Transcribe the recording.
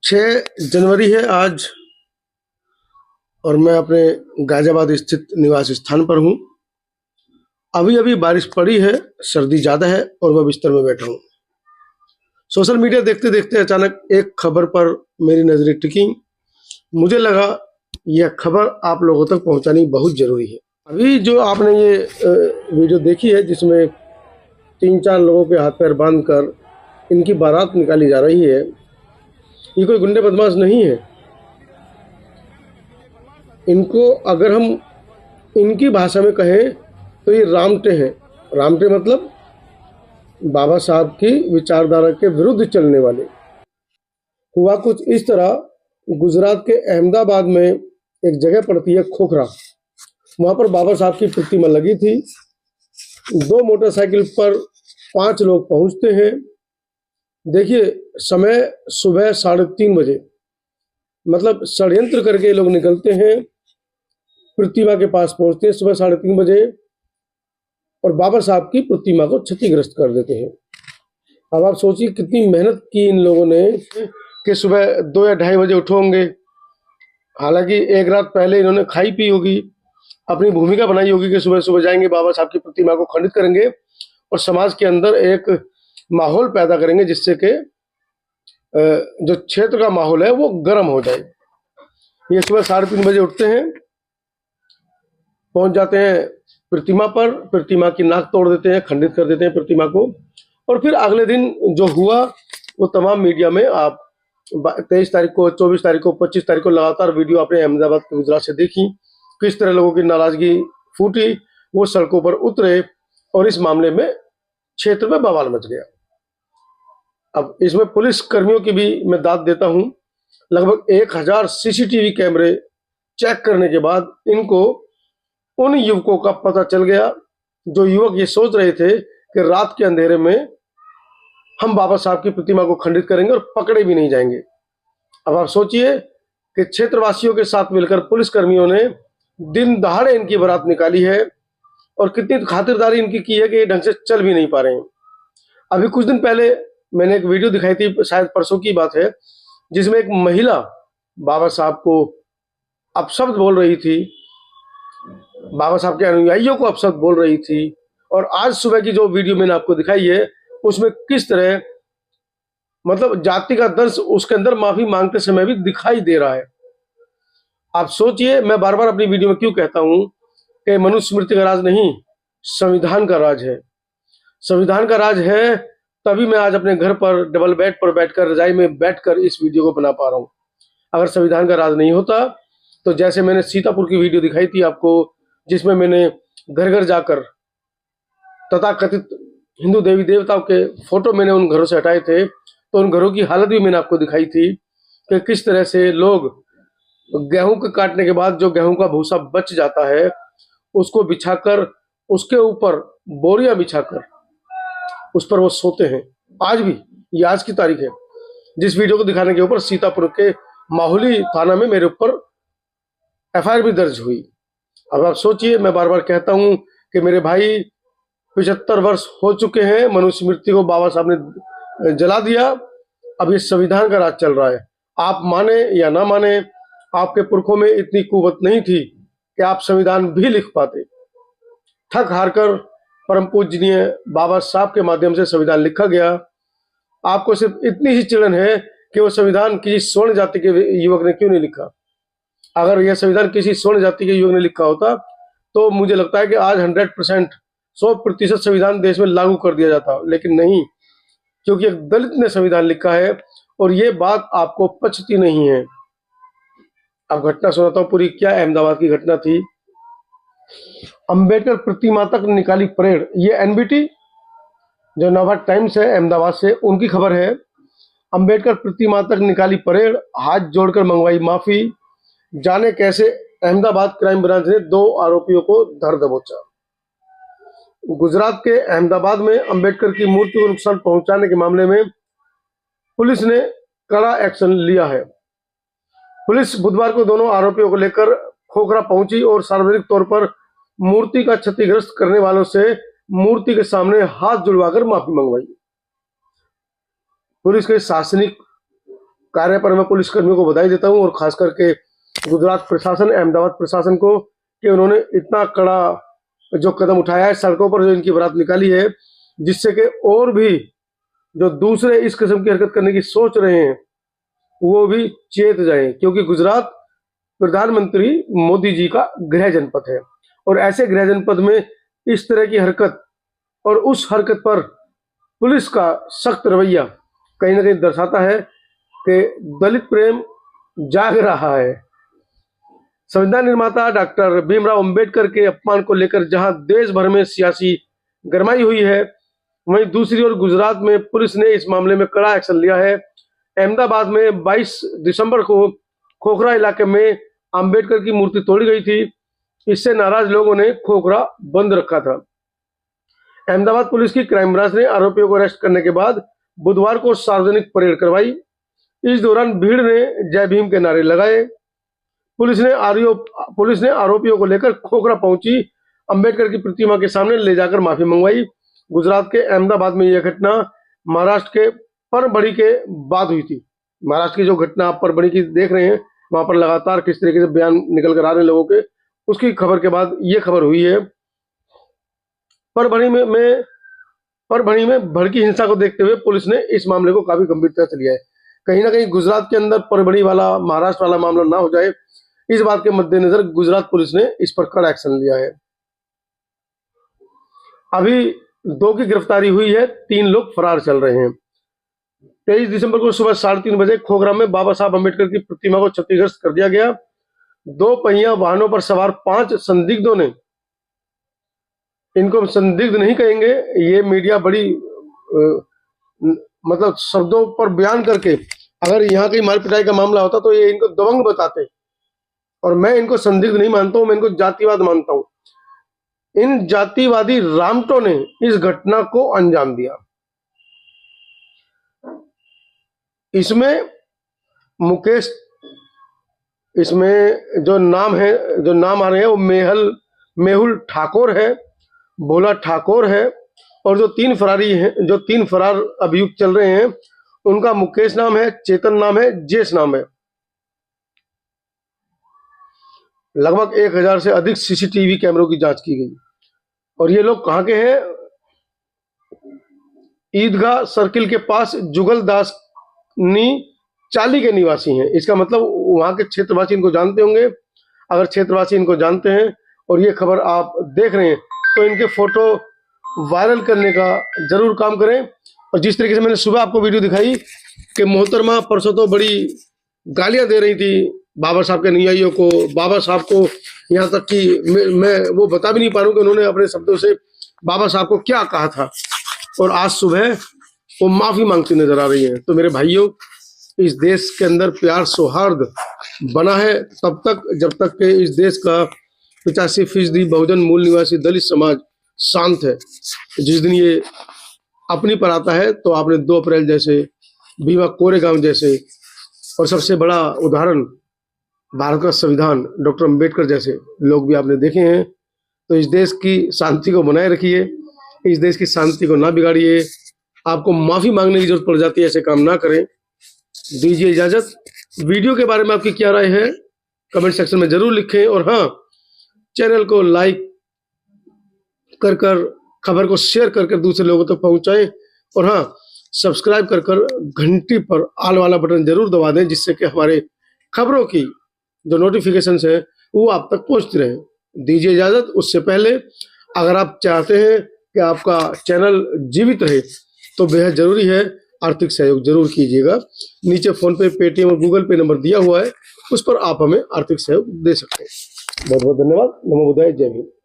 छह जनवरी है आज और मैं अपने गाजियाबाद स्थित निवास स्थान पर हूँ। अभी अभी बारिश पड़ी है, सर्दी ज़्यादा है और मैं बिस्तर में बैठा हूँ। सोशल मीडिया देखते देखते अचानक एक खबर पर मेरी नज़रें टिकी। मुझे लगा यह खबर आप लोगों तक पहुँचानी बहुत ज़रूरी है। अभी जो आपने ये वीडियो देखी है जिसमें 3-4 लोगों के हाथ पैर बांधकर इनकी बारात निकाली जा रही है, ये कोई गुंडे बदमाश नहीं है। इनको अगर हम इनकी भाषा में कहें तो ये रामटे हैं। रामटे मतलब बाबा साहब की विचारधारा के विरुद्ध चलने वाले। हुआ कुछ इस तरह, गुजरात के अहमदाबाद में एक जगह पड़ती है खोखरा, वहाँ पर बाबा साहब की प्रतिमा लगी थी। 2 मोटरसाइकिल पर 5 लोग पहुँचते हैं। देखिए समय सुबह 3:30 बजे, मतलब षड्यंत्र करके लोग निकलते हैं, प्रतिमा के पास पहुंचते हैं सुबह 3:30 बजे और बाबा साहब की प्रतिमा को क्षतिग्रस्त कर देते हैं। अब आप सोचिए कितनी मेहनत की इन लोगों ने कि सुबह 2 या 2:30 बजे उठे होंगे। हालांकि एक रात पहले इन्होंने खाई पी होगी, अपनी भूमिका बनाई होगी कि सुबह सुबह जाएंगे, बाबा साहब की प्रतिमा को खंडित करेंगे और समाज के अंदर एक माहौल पैदा करेंगे जिससे कि जो क्षेत्र का माहौल है वो गर्म हो जाए। ये सुबह 3:30 बजे उठते हैं, पहुंच जाते हैं प्रतिमा पर, प्रतिमा की नाक तोड़ देते हैं, खंडित कर देते हैं प्रतिमा को। और फिर अगले दिन जो हुआ वो तमाम मीडिया में आप 23 तारीख को, 24 तारीख को, 25 तारीख को लगातार वीडियो आपने अहमदाबाद के गुजरात से देखी। किस तरह लोगों की नाराजगी फूटी, वो सड़कों पर उतरे और इस मामले में क्षेत्र में बवाल मच गया। अब इसमें पुलिस कर्मियों की भी मैं दाद देता हूं। लगभग 1000 सीसीटीवी कैमरे चेक करने के बाद इनको उन युवकों का पता चल गया जो युवक ये सोच रहे थे कि रात के अंधेरे में हम बाबा साहब की प्रतिमा को खंडित करेंगे और पकड़े भी नहीं जाएंगे। अब आप सोचिए कि क्षेत्रवासियों के साथ मिलकर पुलिस कर्मियों ने दिन दहाड़े इनकी बारात निकाली है और कितनी खातिरदारी इनकी की है कि ढंग से चल भी नहीं पा रहे हैं। अभी कुछ दिन पहले मैंने एक वीडियो दिखाई थी, शायद परसों की बात है, जिसमें एक महिला बाबा साहब को अपशब्द बोल रही थी, बाबा साहब के अनुयायियों को अपशब्द बोल रही थी। और आज सुबह की जो वीडियो मैंने आपको दिखाई है उसमें किस तरह मतलब जाति का दंश उसके अंदर माफी मांगते समय भी दिखाई दे रहा है। आप सोचिए, मैं बार बार अपनी वीडियो में क्यों कहता हूं कि मनुस्मृति का राज नहीं, संविधान का राज है। संविधान का राज है, तभी मैं आज अपने घर पर डबल बेड पर बैठकर, रजाई में बैठकर इस वीडियो को बना पा रहा हूँ। अगर संविधान का राज नहीं होता तो जैसे मैंने सीतापुर की वीडियो दिखाई थी आपको, जिसमें मैंने घर घर जाकर तथाकथित हिंदू देवी देवताओं के फोटो मैंने उन घरों से हटाए थे, तो उन घरों की हालत भी मैंने आपको दिखाई थी कि किस तरह से लोग गेहूं के काटने के बाद जो गेहूं का भूसा बच जाता है उसको बिछाकर, उसके ऊपर बोरियां बिछाकर उस पर वो सोते हैं। आज भी, ये आज की तारीख है, जिस वीडियो को दिखाने के ऊपर सीतापुर के माहौली थाना में मेरे ऊपर FIR भी दर्ज हुई। अब आप सोचिए, मैं बार बार कहता हूं कि मेरे भाई 75 वर्ष हो चुके हैं, मनुस्मृति को बाबा साहब ने जला दिया। अब ये संविधान का राज चल रहा है। आप माने या ना माने, आपके पुरखों में इतनी कुवत नहीं थी कि आप संविधान भी लिख पाते। थक हार कर परम पूजनीय बाबा साहब के माध्यम से संविधान लिखा गया। आपको सिर्फ इतनी ही चिड़न है कि वो संविधान किसी स्वर्ण जाति के युवक ने क्यों नहीं लिखा। अगर यह संविधान किसी स्वर्ण जाति के युवक ने लिखा होता तो मुझे लगता है कि आज 100%, 100% संविधान देश में लागू कर दिया जाता, लेकिन नहीं, क्योंकि एक दलित ने संविधान लिखा है और ये बात आपको पचती नहीं है। अब घटना सुनाता हूँ पूरी, क्या अहमदाबाद की घटना थी। अंबेडकर प्रतिमा तक निकाली परेड, ये NBT जो नवभारत टाइम्स है अहमदाबाद से, उनकी खबर है। अंबेडकर प्रतिमा तक निकाली परेड, हाथ जोड़कर मंगवाई माफी, जाने कैसे अहमदाबाद क्राइम ब्रांच ने 2 आरोपियों को धर दबोचा। गुजरात के अहमदाबाद में अंबेडकर की मूर्ति को नुकसान पहुंचाने के मामले में पुलिस ने कड़ा एक्शन लिया है। पुलिस बुधवार को दोनों आरोपियों को लेकर खोखरा पहुंची और सार्वजनिक तौर पर मूर्ति का क्षतिग्रस्त करने वालों से मूर्ति के सामने हाथ जुड़वाकर माफी मंगवाई। पुलिस के शासनिक कार्य पर मैं पुलिस कर्मियों को बधाई देता हूं और खास करके गुजरात प्रशासन, अहमदाबाद प्रशासन को कि उन्होंने इतना कड़ा जो कदम उठाया है, सड़कों पर जो इनकी बारात निकाली है, जिससे कि और भी जो दूसरे इस किस्म की हरकत करने की सोच रहे हैं वो भी चेत जाएं, क्योंकि गुजरात प्रधानमंत्री मोदी जी का गृह जनपद है और ऐसे गृह जनपद में इस तरह की हरकत और उस हरकत पर पुलिस का सख्त रवैया कहीं ना कहीं दर्शाता है कि दलित प्रेम जाग रहा है। संविधान निर्माता डॉक्टर भीमराव अंबेडकर के अपमान को लेकर जहां देश भर में सियासी गरमाई हुई है, वहीं दूसरी ओर गुजरात में पुलिस ने इस मामले में कड़ा एक्शन लिया है। अहमदाबाद में 22 दिसंबर को खोखरा इलाके में अंबेडकर की मूर्ति तोड़ी गई थी। इससे नाराज लोगों ने खोखरा बंद रखा था। अहमदाबाद पुलिस की क्राइम ब्रांच ने आरोपियों को अरेस्ट करने के बाद बुधवार को सार्वजनिक परेड करवाई। इस दौरान भीड़ ने जय भीम के नारे लगाए। पुलिस ने आरोपियों को लेकर खोखरा पहुंची, अंबेडकर की प्रतिमा के सामने ले जाकर माफी मंगवाई। गुजरात के अहमदाबाद में यह घटना महाराष्ट्र के परभणी के बाद हुई थी। महाराष्ट्र की जो घटना आप परभणी की देख रहे हैं, वहां पर लगातार किस तरीके से बयान निकल कर आ रहे हैं लोगों के, उसकी खबर के बाद ये खबर हुई है। परभणी में भड़की हिंसा को देखते हुए पुलिस ने इस मामले को काफी गंभीरता से लिया है। कहीं ना कहीं गुजरात के अंदर परभणी वाला, महाराष्ट्र वाला मामला ना हो जाए, इस बात के मद्देनजर गुजरात पुलिस ने इस पर कड़ा एक्शन लिया है। अभी 2 की गिरफ्तारी हुई है, 3 लोग फरार चल रहे हैं। 23 दिसंबर को सुबह 3:30 बजे खोखरा में बाबा साहब अम्बेडकर की प्रतिमा को क्षतिग्रस्त कर दिया गया। 2 पहिया वाहनों पर सवार 5 संदिग्धों ने, इनको संदिग्ध नहीं कहेंगे, ये मीडिया बड़ी मतलब शब्दों पर बयान करके, अगर यहाँ कहीं मार पिटाई का मामला होता तो ये इनको दबंग बताते, और मैं इनको संदिग्ध नहीं मानता हूं, मैं इनको जातिवाद मानता हूं। इन जातिवादी रामटों ने इस घटना को अंजाम दिया। इसमें मुकेश, इसमें जो नाम आ रहे हैं वो मेहुल ठाकुर है, भोला ठाकुर है, और जो 3 फरार अभियुक्त चल रहे हैं उनका मुकेश नाम है, चेतन नाम है, जेस नाम है। लगभग 1000 से अधिक सीसीटीवी कैमरों की जांच की गई और ये लोग कहाँ के हैं? ईदगाह सर्किल के पास जुगलदास चाली के निवासी हैं। इसका मतलब वहां के क्षेत्रवासी इनको जानते होंगे। अगर क्षेत्रवासी इनको जानते हैं और ये खबर आप देख रहे हैं तो इनके फोटो वायरल करने का जरूर काम करें। और जिस तरीके से मैंने सुबह आपको वीडियो दिखाई कि मोहतरमा परसों तो बड़ी गालियां दे रही थी बाबा साहब के अनुयायियों को, बाबा साहब को, यहाँ तक कि मैं वो बता भी नहीं पा रहा हूँ कि उन्होंने अपने शब्दों से बाबा साहब को क्या कहा था, और आज सुबह वो माफी मांगती नजर आ रही है। तो मेरे भाइयों, इस देश के अंदर प्यार सौहार्द बना है तब तक जब तक के इस देश का 85% बहुजन मूल निवासी दलित समाज शांत है। जिस दिन ये अपनी पर आता है तो आपने 2 अप्रैल जैसे, भीमा कोरेगांव जैसे, और सबसे बड़ा उदाहरण भारत का संविधान डॉक्टर अंबेडकर जैसे लोग भी आपने देखे हैं। तो इस देश की शांति को बनाए रखिए, इस देश की शांति को ना बिगाड़िए। आपको माफी मांगने की जरूरत पड़ जाती है, ऐसे काम ना करें। दीजिए इजाजत। वीडियो के बारे में आपकी क्या राय है कमेंट सेक्शन में जरूर लिखें, और हाँ, चैनल को लाइक कर खबर को शेयर कर दूसरे लोगों तक पहुंचाएं, और हाँ, सब्सक्राइब कर घंटी पर आल वाला बटन जरूर दबा दें, जिससे कि हमारे खबरों की जो नोटिफिकेशंस है वो आप तक पहुंचती रहे। दीजिए इजाजत। उससे पहले अगर आप चाहते हैं कि आपका चैनल जीवित रहे तो बेहद जरूरी है आर्थिक सहयोग जरूर कीजिएगा। नीचे फोन पे, पेटीएम और गूगल पे नंबर दिया हुआ है, उस पर आप हमें आर्थिक सहयोग दे सकते हैं। बहुत बहुत धन्यवाद। नमो बुद्धाय। जय हिंद।